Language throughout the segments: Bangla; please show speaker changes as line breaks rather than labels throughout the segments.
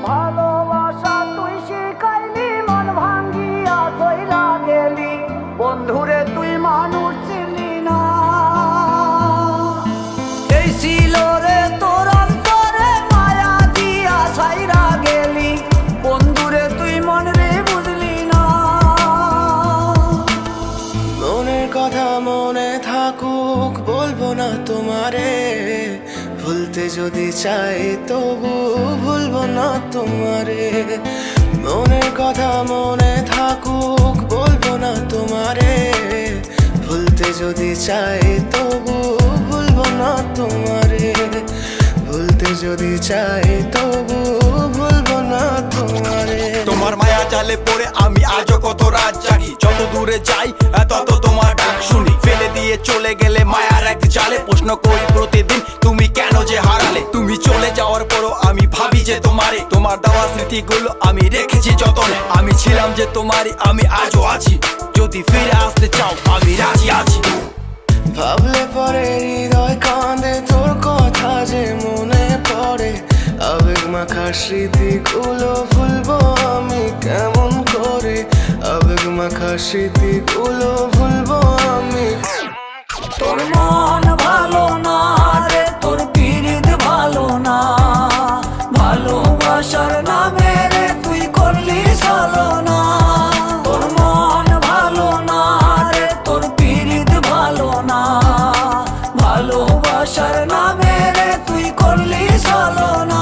ভালোবাসা তুই শিখাইলি, মন ভাঙ্গিয়া চইলা গেলি, বন্ধুরে তুই মানুষ ছিলি না। এই ছিল রে তোর অন্তরে মায়া দিয়া ছাইরা গেলি, বন্ধুরে তুই মন রে বুঝলি না।
মনের কথা মনে থাকুক বলবো না তোমারে, ভুলতে যদি চাই তবু ভুলবো না তোমারে। মনের কথা মনে থাকুক বলবো না তোমারে, ভুলতে যদি চাই তবু ভুলবো না তোমারে। ভুলতে যদি চাই তবু ভুলবো না তোমারে।
তোমার মায়া জালে পড়ে আমি আজও কত রাত জাগি, যত দূরে যাই তত তোমার ডাক শুনি। ফেলে দিয়ে চলে গেলে মায়ার এক জালে, প্রশ্ন করি প্রতিদিন তুমি কেন যে হারালে। তুমি চলে যাওয়ার পরও আমি ভাবি যে তোমারে, তোমার দেওয়া স্মৃতিগুলো আমি রেখেছি যতনে। আমি ছিলাম যে তোমারই, আমি আজও আছি, যদি ফিরে আসতে চাও আমি রাজি আছি।
ভাবলে পরে হৃদয় কাঁদে, তোর কথা যে মনে পড়ে। আবেগ মাখা স্মৃতিগুলো ভুলবো আমি কেমন করে, আবেগ মাখা স্মৃতিগুলো ভুলবো আমি।
তোর মন ভালো না রে, তোর পিরিত ভালো না, ভালোবাসার নামে রে তুই করলি ছলনা। তোর মন ভালো না রে, তোর পিরিত ভালো না, ভালোবাসার নামে রে তুই করলি ছলনা।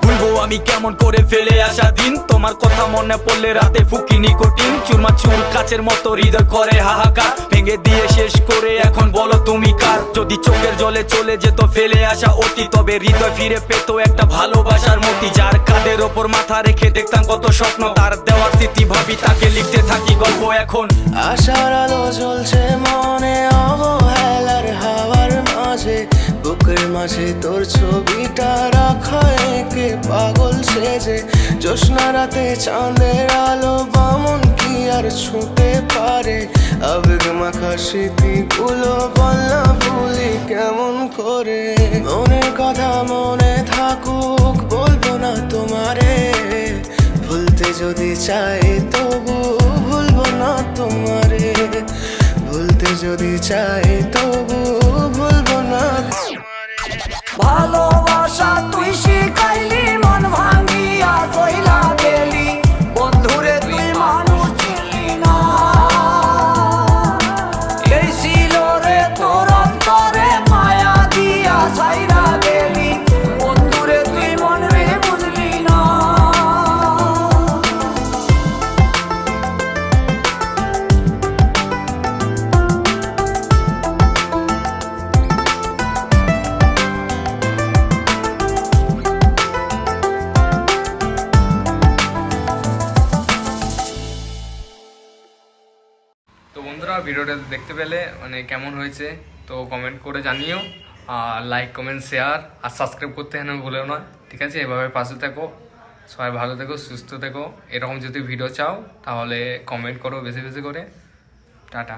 ভুলবো আমি কেমন করে ফেলে আসা দিন, তোমার কথা মনে পড়লে রাতে ফুকি নিকোটিন। চুরমা চুর কাচের মতো হৃদয় করে হাহাকার, ভেঙে দিয়ে শেষ করে এখন বলো তুমি কার। যদি চোখের জলে চলে যেত ফেলে আসা অতি, তবে হৃদয় ফিরে পেত একটা ভালোবাসার মতি। যার কাঁধের ওপর মাথা রেখে দেখতাম কত স্বপ্ন, তার দেওয়া স্মৃতি ভাবি তাকে লিখতে থাকি গল্প এখন।
আশার আলো জ্বলছে মনে অবহেলার হাওয়ার মাঝে, বুকের মাঝে তোর ছবিটা রাখা একে পাগল সেজে। জ্যোৎস্না রাতে চাঁদের আলো বামন কি আর ছুঁতে পারে, আবেগ মাখা স্মৃতিগুলো বলনা ভুলি কেমন করে। মনের কথা মনে থাকুক বলবো না তোমারে, ভুলতে যদি চাই তবু ভুলবো না তোমারে। ভুলতে যদি চাই তবু ভুলবো না তোমারে।
ভালোবাসা তুই শিখাইলি, মন ভাঙ্গিয়া চইলা গেলি, বন্ধুরে তুই মানুষ ছিলি না। এই ছিল রে তোর অন্তরে মায়া দিয়া ছাইরা গেলি, বন্ধুরে তুই মন রে বুঝলি না।
তো বন্ধুরা, ভিডিওটা দেখতে পেলে মানে কেমন হয়েছে তো কমেন্ট করে জানিও, আর লাইক কমেন্ট শেয়ার আর সাবস্ক্রাইব করতে যেন ভুলেও না, ঠিক আছে? এভাবে পাশে থেকো, সবাই ভালো থেকো, সুস্থ থেকো। এরকম যদি ভিডিও চাও তাহলে কমেন্ট করো বেশি বেশি করে। টাটা।